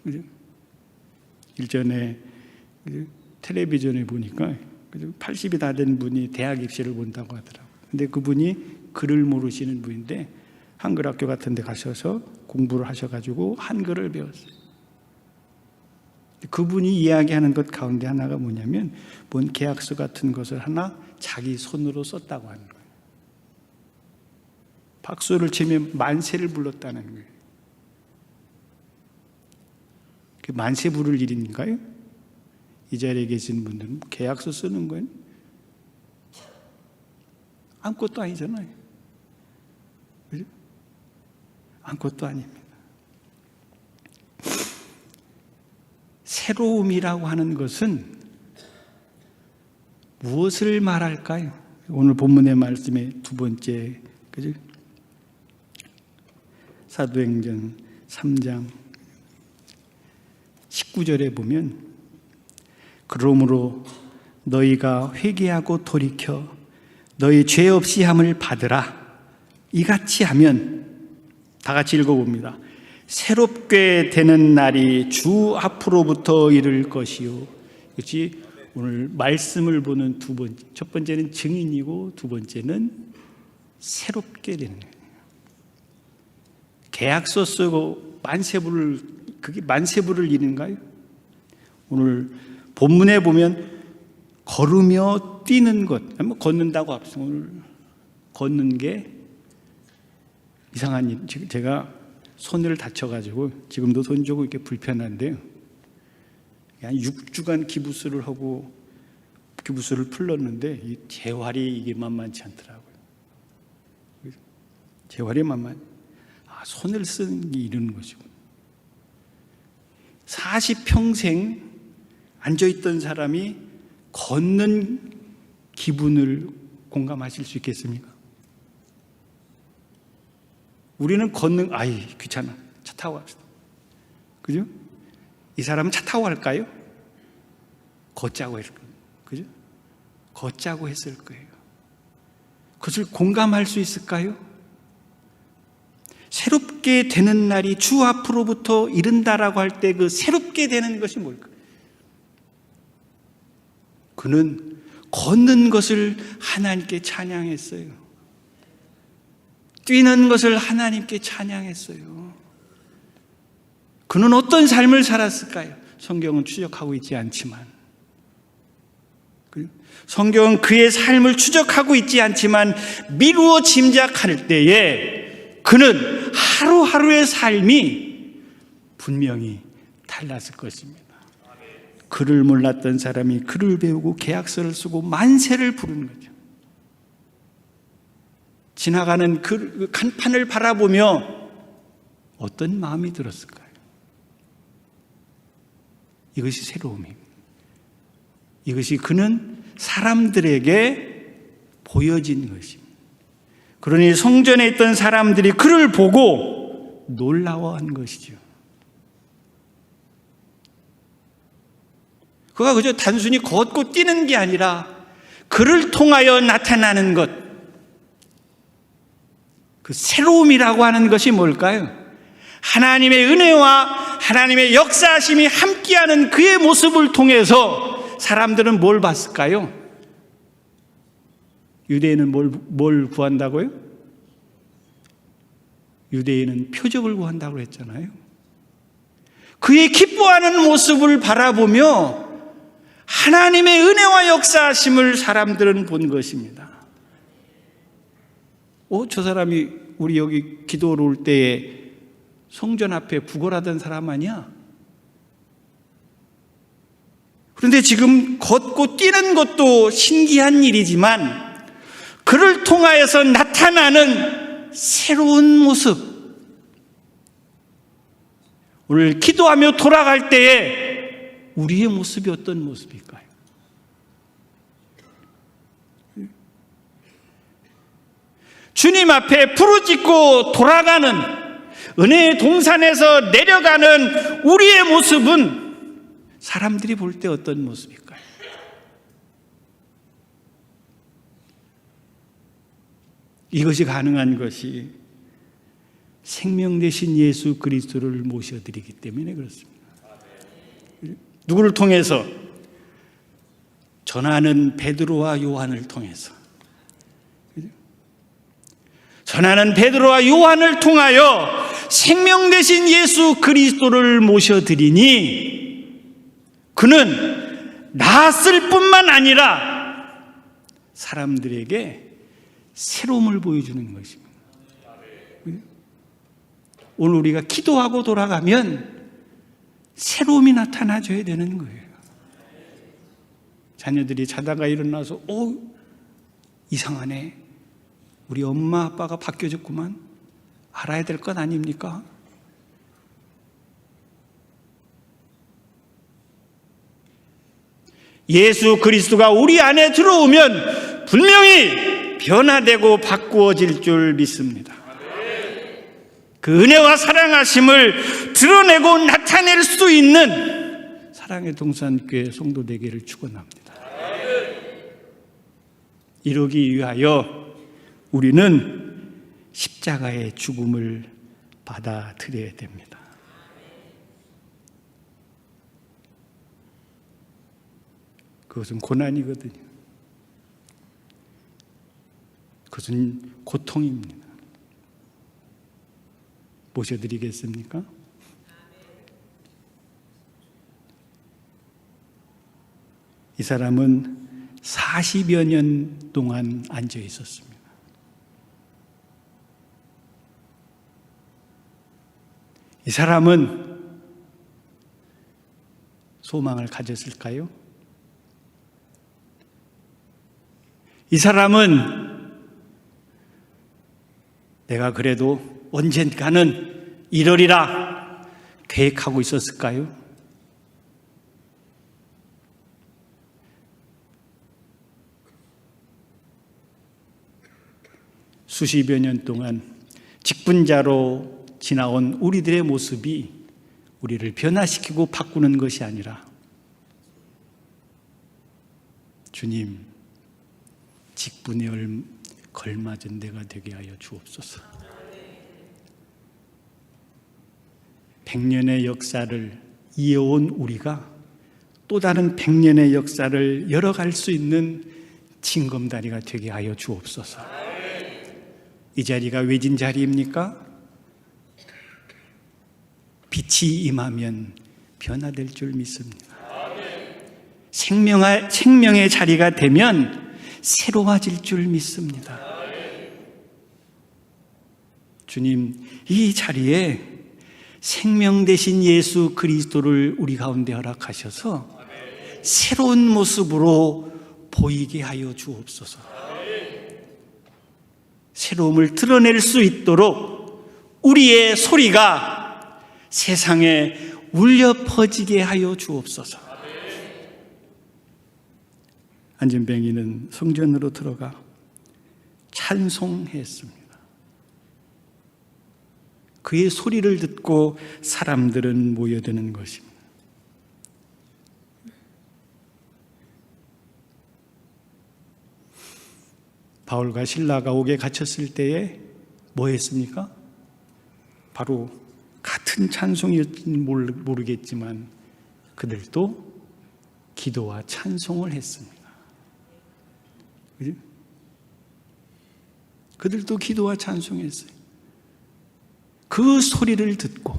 그죠? 일전에 텔레비전에 보니까 80이 다 된 분이 대학 입시를 본다고 하더라고요. 근데 그분이 글을 모르시는 분인데 한글 학교 같은 데 가셔서 공부를 하셔가지고 한글을 배웠어요. 그분이 이야기하는 것 가운데 하나가 뭐냐면 뭔 계약서 같은 것을 하나 자기 손으로 썼다고 하는 거예요. 박수를 치면 만세를 불렀다는 거예요. 그 만세 부를 일인가요? 이 자리에 계신 분들은 계약서 쓰는 거예요? 아무것도 아니잖아요. 그죠? 아무것도 아닙니다. 새로움이라고 하는 것은 무엇을 말할까요? 오늘 본문의 말씀의 두 번째, 그죠? 사도행전 3장 19절에 보면 그러므로 너희가 회개하고 돌이켜 너희 죄 없이 함을 받으라. 이같이 하면 다 같이 읽어봅니다. 새롭게 되는 날이 주 앞으로부터 이를 것이요. 그렇지? 오늘 말씀을 보는 두 번째, 첫 번째는 증인이고 두 번째는 새롭게 되는 거예요. 계약서 쓰고 만세부를, 그게 만세부를 일인가요? 오늘 본문에 보면 걸으며 뛰는 것, 뭐 걷는다고 합시다. 오늘 걷는 게 이상한 일. 제가 손을 다쳐가지고 지금도 손 조금 이렇게 불편한데요. 한 6주간 기부스를 하고 기부스를 풀렀는데 이 재활이 이게 만만치 않더라고요. 재활이 손을 쓰는 게 이런 것이고. 40평생 앉아있던 사람이 걷는 기분을 공감하실 수 있겠습니까? 우리는 걷는, 귀찮아. 차 타고 갑시다. 그죠? 이 사람은 차 타고 갈까요? 걷자고 했을 거예요. 그죠? 걷자고 했을 거예요. 그것을 공감할 수 있을까요? 새롭게 되는 날이 주 앞으로부터 이른다라고 할 때 그 새롭게 되는 것이 뭘까요? 그는 걷는 것을 하나님께 찬양했어요. 뛰는 것을 하나님께 찬양했어요. 그는 어떤 삶을 살았을까요? 성경은 추적하고 있지 않지만, 성경은 그의 삶을 추적하고 있지 않지만 미루어 짐작할 때에 그는 하루하루의 삶이 분명히 달랐을 것입니다. 글을 몰랐던 사람이 글을 배우고 계약서를 쓰고 만세를 부르는 거죠. 지나가는 그 간판을 바라보며 어떤 마음이 들었을까요? 이것이 새로움입니다. 이것이 그는 사람들에게 보여진 것입니다. 그러니 성전에 있던 사람들이 그를 보고 놀라워한 것이죠. 그가 그저 단순히 걷고 뛰는 게 아니라 그를 통하여 나타나는 것, 그 새로움이라고 하는 것이 뭘까요? 하나님의 은혜와 하나님의 역사하심이 함께하는 그의 모습을 통해서 사람들은 뭘 봤을까요? 유대인은 뭘 구한다고요? 유대인은 표적을 구한다고 했잖아요. 그의 기뻐하는 모습을 바라보며 하나님의 은혜와 역사하심을 사람들은 본 것입니다. 저 사람이 우리 여기 기도로 올 때에 성전 앞에 구걸하던 사람 아니야? 그런데 지금 걷고 뛰는 것도 신기한 일이지만 그를 통하여서 나타나는 새로운 모습, 오늘 기도하며 돌아갈 때에 우리의 모습이 어떤 모습일까요? 주님 앞에 부르짖고 돌아가는 은혜의 동산에서 내려가는 우리의 모습은 사람들이 볼 때 어떤 모습일까요? 이것이 가능한 것이 생명 되신 예수 그리스도를 모셔드리기 때문에 그렇습니다. 누구를 통해서? 전하는 베드로와 요한을 통해서. 전하는 베드로와 요한을 통하여 생명 되신 예수 그리스도를 모셔드리니 그는 나았을 뿐만 아니라 사람들에게 새로움을 보여주는 것입니다. 오늘 우리가 기도하고 돌아가면 새로움이 나타나줘야 되는 거예요. 자녀들이 자다가 일어나서 이상하네, 우리 엄마 아빠가 바뀌어졌구만, 알아야 될 것 아닙니까? 예수 그리스도가 우리 안에 들어오면 분명히 변화되고 바꾸어질 줄 믿습니다. 그 은혜와 사랑하심을 드러내고 나타낼 수 있는 사랑의 동산교회 성도 되기를 축원합니다. 이러기 위하여 우리는 십자가의 죽음을 받아들여야 됩니다. 그것은 고난이거든요. 그것은 고통입니다. 모셔드리겠습니까? 이 사람은 40여 년 동안 앉아 있었습니다. 이 사람은 소망을 가졌을까요? 이 사람은 내가 그래도 언젠가는 이러리라 계획하고 있었을까요? 수십여 년 동안 직분자로 지나온 우리들의 모습이 우리를 변화시키고 바꾸는 것이 아니라 주님, 직분에 걸맞은 내가 되게 하여 주옵소서. 100년의 역사를 이어온 우리가 또 다른 100년의 역사를 열어갈 수 있는 징검다리가 되게 하여 주옵소서. 이 자리가 외진 자리입니까? 빛이 임하면 변화될 줄 믿습니다. 생명의 자리가 되면 새로워질 줄 믿습니다. 주님, 이 자리에 생명 되신 예수 그리스도를 우리 가운데 허락하셔서 새로운 모습으로 보이게 하여 주옵소서. 새로움을 드러낼 수 있도록 우리의 소리가 세상에 울려 퍼지게 하여 주옵소서. 안진뱅이는 성전으로 들어가 찬송했습니다. 그의 소리를 듣고 사람들은 모여드는 것입니다. 바울과 실라가 옥에 갇혔을 때에 뭐 했습니까? 바로 같은 찬송이었지는 모르겠지만 그들도 기도와 찬송을 했습니다. 그죠? 그들도 기도와 찬송했어요. 그 소리를 듣고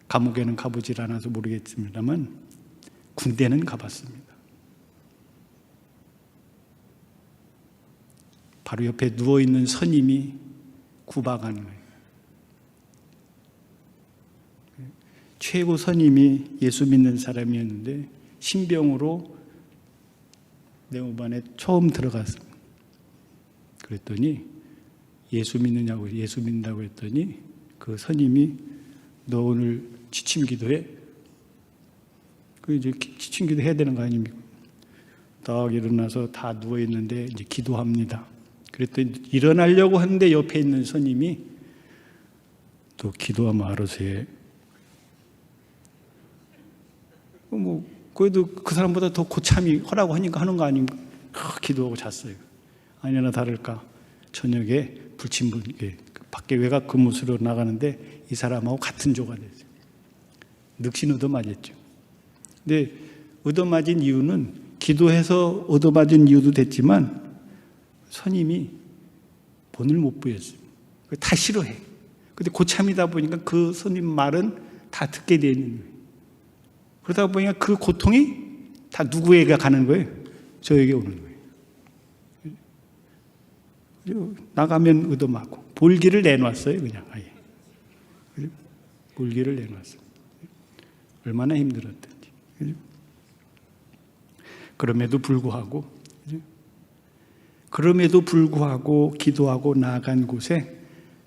감옥에는 가보질 않아서 모르겠습니다만 군대는 가봤습니다. 바로 옆에 누워있는 선임이 구박하는 거예요. 최고 선임이 예수 믿는 사람이었는데 신병으로 네오반에 처음 들어갔습니다. 그랬더니 예수 믿느냐고, 예수 믿는다고 했더니 그 선임이 너 오늘 지침 기도해? 그 이제 지침 기도 해야 되는 거 아닙니까? 딱 일어나서 다 누워 있는데 이제 기도합니다. 그랬더니 일어나려고 하는데 옆에 있는 선임이 또 기도하면 알아서 해. 그래도 그 사람보다 더 고참이 하라고 하니까 하는 거 아닌가? 기도하고 잤어요. 아니나 다를까 저녁에 불침분 밖에 외곽 근무소로 나가는데 이 사람하고 같은 조가 됐어요. 넋이 얻어맞았죠. 근데 얻어맞은 이유는 기도해서 얻어맞은 이유도 됐지만 선임이 본을 못 보였어요. 다 싫어해. 근데 고참이다 보니까 그 선임 말은 다 듣게 되는 거예요. 그러다 보니까 그 고통이 다 누구에게 가는 거예요? 저에게 오는 거예요. 그리고 나가면 얻어맞고 볼기를 내놨어요. 그냥 아예. 볼기를 내놨어요. 얼마나 힘들었던지. 그럼에도 불구하고 기도하고 나아간 곳에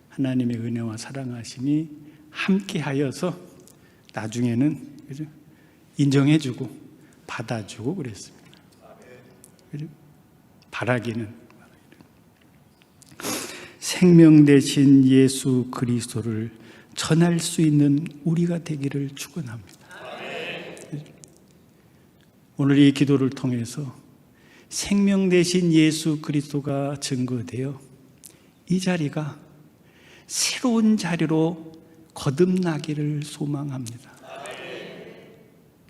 하나님의 은혜와 사랑하심이 함께하여서 나중에는 인정해주고 받아주고 그랬습니다. 바라기는 생명 되신 예수 그리스도를 전할 수 있는 우리가 되기를 축원합니다. 오늘 이 기도를 통해서 생명 되신 예수 그리스도가 증거되어 이 자리가 새로운 자리로 거듭나기를 소망합니다.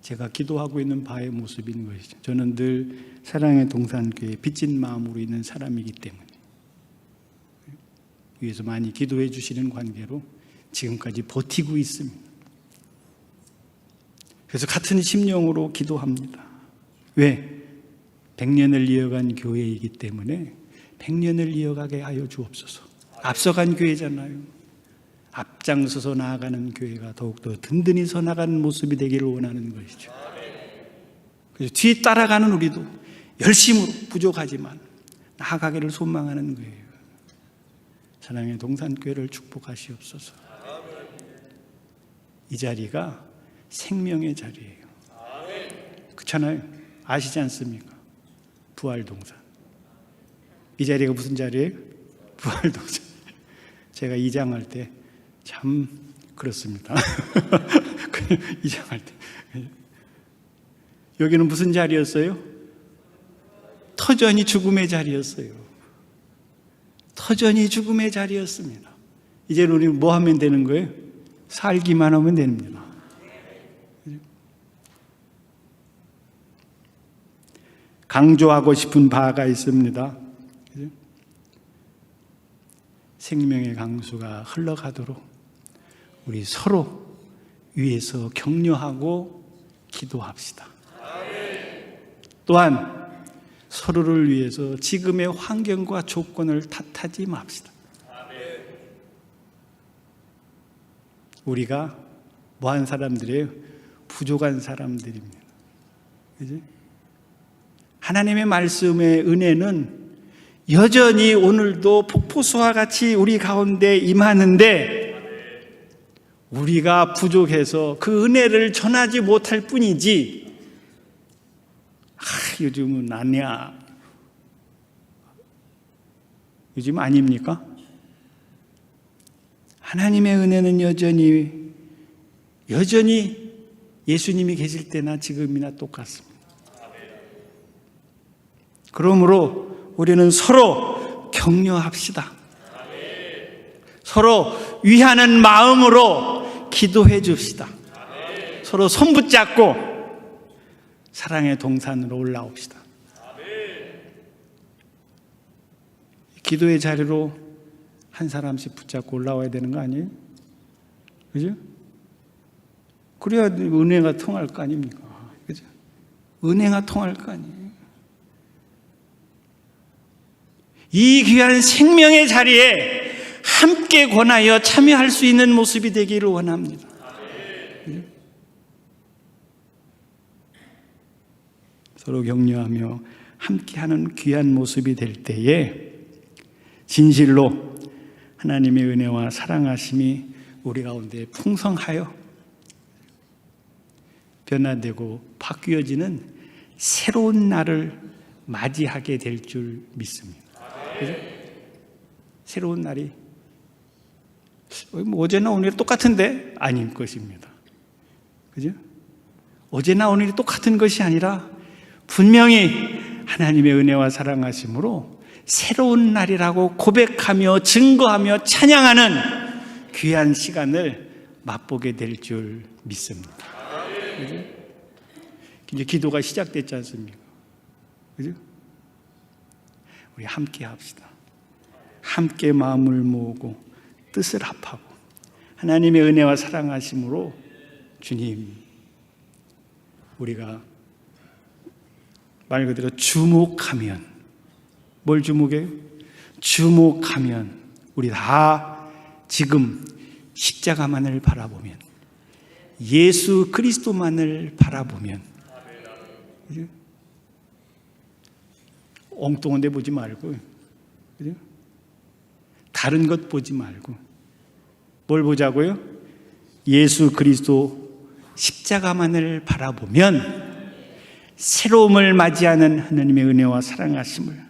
제가 기도하고 있는 바의 모습인 것이죠. 저는 늘 사랑의 동산교회 빚진 마음으로 있는 사람이기 때문에 위에서 많이 기도해 주시는 관계로 지금까지 버티고 있습니다. 그래서 같은 심령으로 기도합니다. 왜? 100년을 이어간 교회이기 때문에 100년을 이어가게 하여 주옵소서. 앞서간 교회잖아요. 앞장서서 나아가는 교회가 더욱더 든든히 서 나가는 모습이 되기를 원하는 것이죠. 그래서 뒤에 따라가는 우리도 열심으로 부족하지만 나아가기를 소망하는 거예요. 사랑의 동산교회를 축복하시옵소서. 이 자리가 생명의 자리예요. 그렇잖아요. 아시지 않습니까? 부활동산. 이 자리가 무슨 자리예요? 부활동산. 제가 이장할 때 참 그렇습니다. 이장할 때 여기는 무슨 자리였어요? 터전이 죽음의 자리였어요. 터전이 죽음의 자리였습니다. 이제 우리 뭐 하면 되는 거예요? 살기만 하면 됩니다. 강조하고 싶은 바가 있습니다. 생명의 강수가 흘러가도록 우리 서로 위에서 격려하고 기도합시다. 또한 서로를 위해서 지금의 환경과 조건을 탓하지 맙시다. 우리가 뭐한 사람들이에요? 부족한 사람들입니다. 그죠? 하나님의 말씀의 은혜는 여전히 오늘도 폭포수와 같이 우리 가운데 임하는데 우리가 부족해서 그 은혜를 전하지 못할 뿐이지, 요즘은 아니야, 요즘 아닙니까? 하나님의 은혜는 여전히 예수님이 계실 때나 지금이나 똑같습니다. 그러므로 우리는 서로 격려합시다. 서로 위하는 마음으로 기도해 줍시다. 서로 손 붙잡고 사랑의 동산으로 올라옵시다. 기도의 자리로 한 사람씩 붙잡고 올라와야 되는 거 아니에요? 그죠? 그래야 은혜가 통할 거 아닙니까? 그죠? 은혜가 통할 거 아니에요? 이 귀한 생명의 자리에 함께 권하여 참여할 수 있는 모습이 되기를 원합니다. 그죠? 서로 격려하며 함께하는 귀한 모습이 될 때에 진실로 하나님의 은혜와 사랑하심이 우리 가운데 풍성하여 변화되고 바뀌어지는 새로운 날을 맞이하게 될 줄 믿습니다. 그죠? 새로운 날이 어제나 오늘이 똑같은데 아닐 것입니다. 그죠? 어제나 오늘이 똑같은 것이 아니라 분명히 하나님의 은혜와 사랑하심으로 새로운 날이라고 고백하며 증거하며 찬양하는 귀한 시간을 맛보게 될 줄 믿습니다. 그죠? 이제 기도가 시작됐지 않습니까? 그죠? 우리 함께 합시다. 함께 마음을 모으고 뜻을 합하고 하나님의 은혜와 사랑하심으로 주님, 우리가 말 그대로 주목하면, 뭘 주목해요? 주목하면 우리 다 지금 십자가만을 바라보면, 예수 그리스도만을 바라보면, 그죠? 엉뚱한 데 보지 말고, 그죠? 다른 것 보지 말고 뭘 보자고요? 예수 그리스도 십자가만을 바라보면 새로움을 맞이하는 하나님의 은혜와 사랑하심을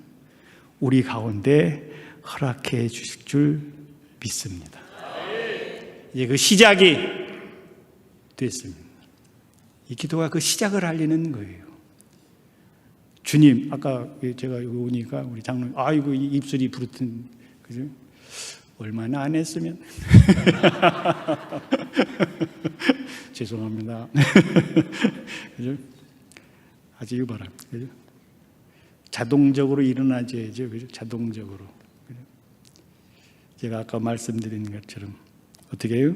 우리 가운데 허락해 주실 줄 믿습니다. 이제 그 시작이 됐습니다. 이 기도가 그 시작을 알리는 거예요. 주님, 아까 제가 여기 오니까 우리 장로님, 아이고 이 입술이 부르튼, 그죠? 얼마나 안 했으면 죄송합니다. 그죠? 아주 바랍니다. 그죠? 자동적으로 일어나줘야죠. 그죠? 자동적으로. 그죠? 제가 아까 말씀드린 것처럼 어떻게 해요?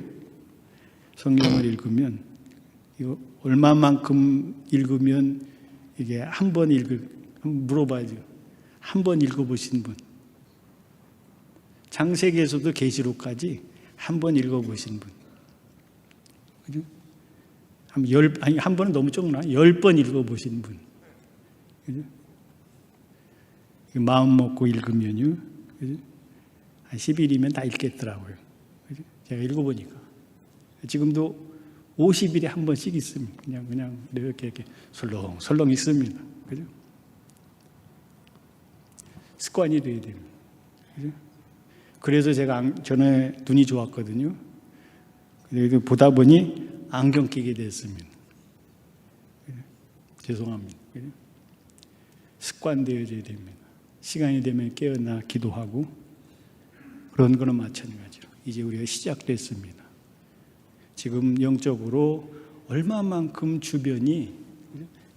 성경을 읽으면 이거 얼마만큼 읽으면 이게 한 번 물어봐야죠. 한 번 읽어보신 분, 창세기에서도 계시록까지 한 번 읽어보신 분, 그죠? 한 번은 너무 적나? 10번 읽어보신 분, 그죠? 마음 먹고 읽으면요, 그죠? 한 10일이면 다 읽겠더라고요. 그죠? 제가 읽어보니까 지금도 50일에 한 번씩 있습니다. 그냥 이렇게 설렁설렁 있습니다. 그죠? 습관이 돼야 됩니다. 그죠? 그래서 제가 전에 눈이 좋았거든요. 그래서 보다 보니 안경 끼게 됐습니다. 그죠? 죄송합니다. 그죠? 습관되어져야 됩니다. 시간이 되면 깨어나 기도하고 그런 거는 마찬가지로 이제 우리가 시작됐습니다. 지금 영적으로 얼마만큼 주변이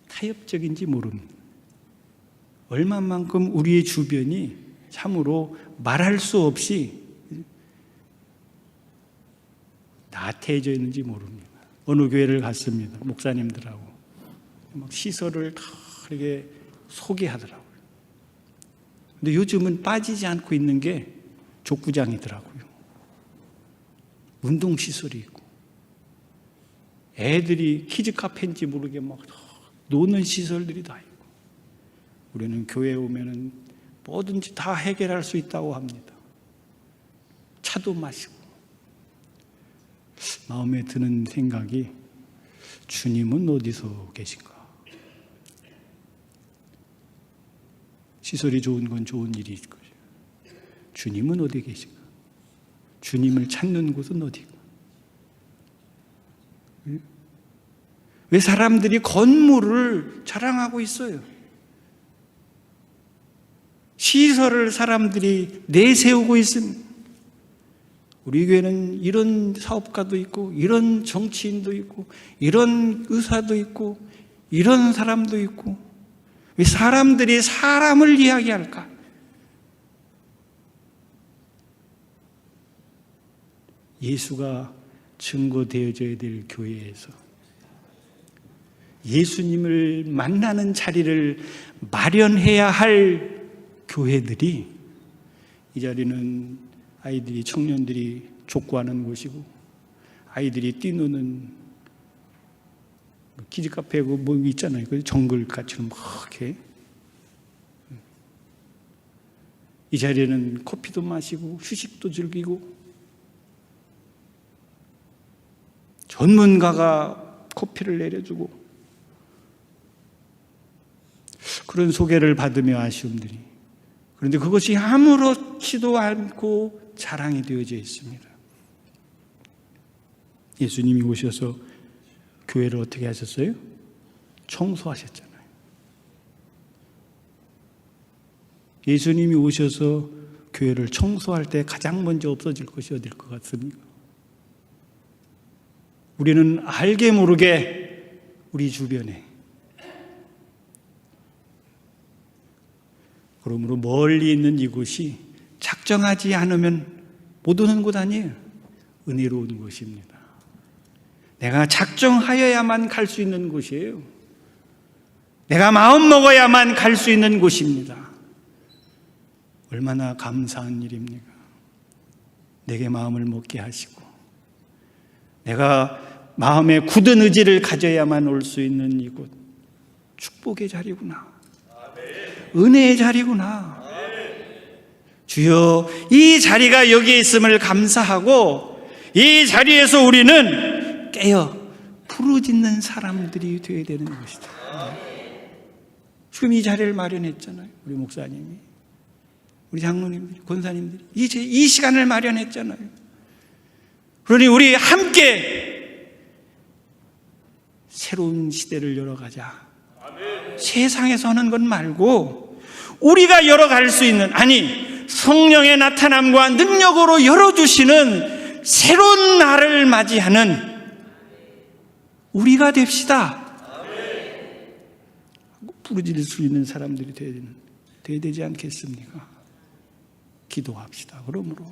타협적인지 모릅니다. 얼마만큼 우리의 주변이 참으로 말할 수 없이 나태해져 있는지 모릅니다. 어느 교회를 갔습니다. 목사님들하고 막 시설을 다 이렇게 소개하더라고요. 근데 요즘은 빠지지 않고 있는 게 족구장이더라고요. 운동시설이 있고 애들이 키즈 카페인지 모르게 막 노는 시설들이 다 있고, 우리는 교회에 오면은 뭐든지 다 해결할 수 있다고 합니다. 차도 마시고. 마음에 드는 생각이, 주님은 어디서 계신가? 시설이 좋은 건 좋은 일일 거죠. 주님은 어디 계신가? 주님을 찾는 곳은 어디가? 왜 사람들이 건물을 자랑하고 있어요? 시설을 사람들이 내세우고 있습니다. 우리 교회는 이런 사업가도 있고, 이런 정치인도 있고, 이런 의사도 있고, 이런 사람도 있고. 왜 사람들이 사람을 이야기할까? 예수가 증거되어져야 될 교회에서 예수님을 만나는 자리를 마련해야 할 교회들이, 이 자리는 아이들이, 청년들이 족구하는 곳이고, 아이들이 뛰노는 키즈카페고 뭐 있잖아요. 정글같이는 막 이렇게. 이 자리에는 커피도 마시고 휴식도 즐기고, 전문가가 커피를 내려주고, 그런 소개를 받으며 아쉬움들이. 그런데 그것이 아무렇지도 않고 자랑이 되어져 있습니다. 예수님이 오셔서 교회를 어떻게 하셨어요? 청소하셨잖아요. 예수님이 오셔서 교회를 청소할 때 가장 먼저 없어질 것이 어딜 것 같습니까? 우리는 알게 모르게 우리 주변에, 그러므로 멀리 있는 이곳이 작정하지 않으면 못 오는 곳 아니에요. 은혜로운 곳입니다. 내가 작정하여야만 갈 수 있는 곳이에요. 내가 마음 먹어야만 갈 수 있는 곳입니다. 얼마나 감사한 일입니까? 내게 마음을 먹게 하시고, 내가 마음에 굳은 의지를 가져야만 올 수 있는 이곳, 축복의 자리구나, 은혜의 자리구나. 주여, 이 자리가 여기에 있음을 감사하고, 이 자리에서 우리는 깨어 부르짖는 사람들이 되어야 되는 것이다. 지금 이 자리를 마련했잖아요. 우리 목사님이, 우리 장로님들이, 권사님들이 이 시간을 마련했잖아요. 그러니 우리 함께 새로운 시대를 열어가자. 세상에서 하는 것 말고 우리가 열어갈 수 있는, 아니 성령의 나타남과 능력으로 열어주시는 새로운 날을 맞이하는 우리가 됩시다. 부르짖을 수 있는 사람들이 되어야 되지 않겠습니까? 기도합시다. 그러므로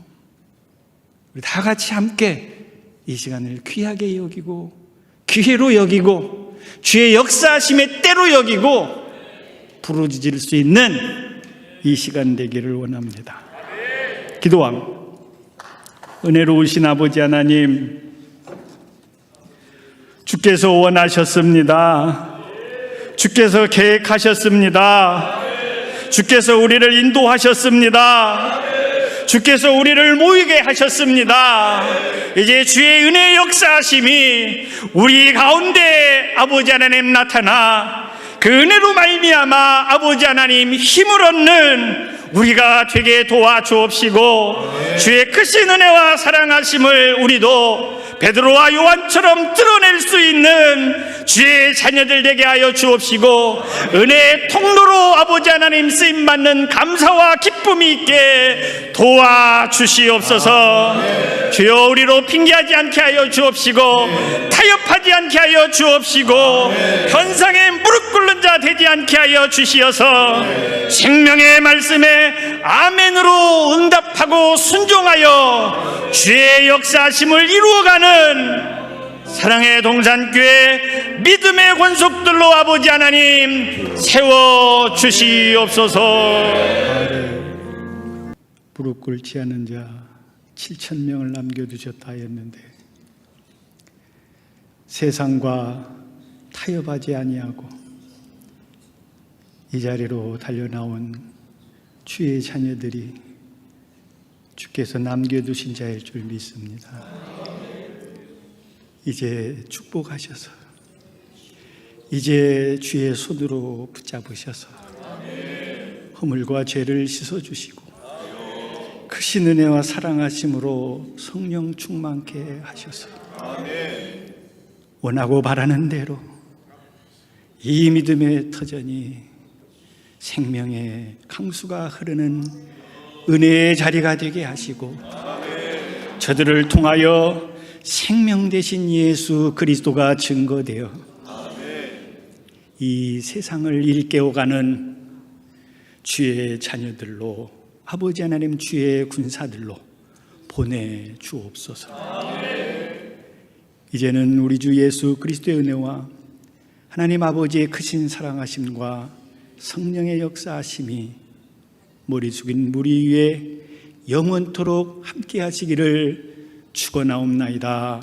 우리 다 같이 함께 이 시간을 귀하게 여기고, 기회로 여기고, 주의 역사하심의 때로 여기고, 부르짖을 수 있는 이 시간 되기를 원합니다. 기도함. 은혜로우신 아버지 하나님, 주께서 원하셨습니다. 주께서 계획하셨습니다. 주께서 우리를 인도하셨습니다. 주께서 우리를 모이게 하셨습니다. 이제 주의 은혜의 역사하심이 우리 가운데 아버지 하나님 나타나, 그 은혜로 말미암아 아버지 하나님 힘을 얻는 우리가 되게 도와주옵시고, 주의 크신 은혜와 사랑하심을 우리도 베드로와 요한처럼 드러낼 수 있는 주의 자녀들 되게 하여 주옵시고, 은혜의 통로로 아버지 하나님 쓰임받는 감사와 기쁨이 있게 도와주시옵소서. 주여, 우리로 핑계하지 않게 하여 주옵시고, 타협하지 않게 하여 주옵시고, 현상에 무릎 꿇는 자 되지 않게 하여 주시어서 생명의 말씀에 아멘으로 응답하고 순종하여 주의 역사하심을 이루어가는 사랑의 동산교회 믿음의 권속들로 아버지 하나님 세워주시옵소서. 무릎 꿇지 않은 자 7,000명을 남겨두셨다 했는데, 세상과 타협하지 아니하고 이 자리로 달려나온 주의 자녀들이 주께서 남겨두신 자일 줄 믿습니다. 이제 축복하셔서, 이제 주의 손으로 붙잡으셔서 허물과 죄를 씻어주시고 크신 은혜와 사랑하심으로 성령 충만케 하셔서 원하고 바라는 대로 이 믿음의 터전이 생명의 강수가 흐르는 은혜의 자리가 되게 하시고 저들을 통하여 생명 되신 예수 그리스도가 증거되어 이 세상을 일깨워가는 주의 자녀들로, 아버지 하나님 주의 군사들로 보내주옵소서. 이제는 우리 주 예수 그리스도의 은혜와 하나님 아버지의 크신 사랑하심과 성령의 역사하심이 머리 숙인 무리 위에 영원토록 함께 하시기를 축원하옵나이다.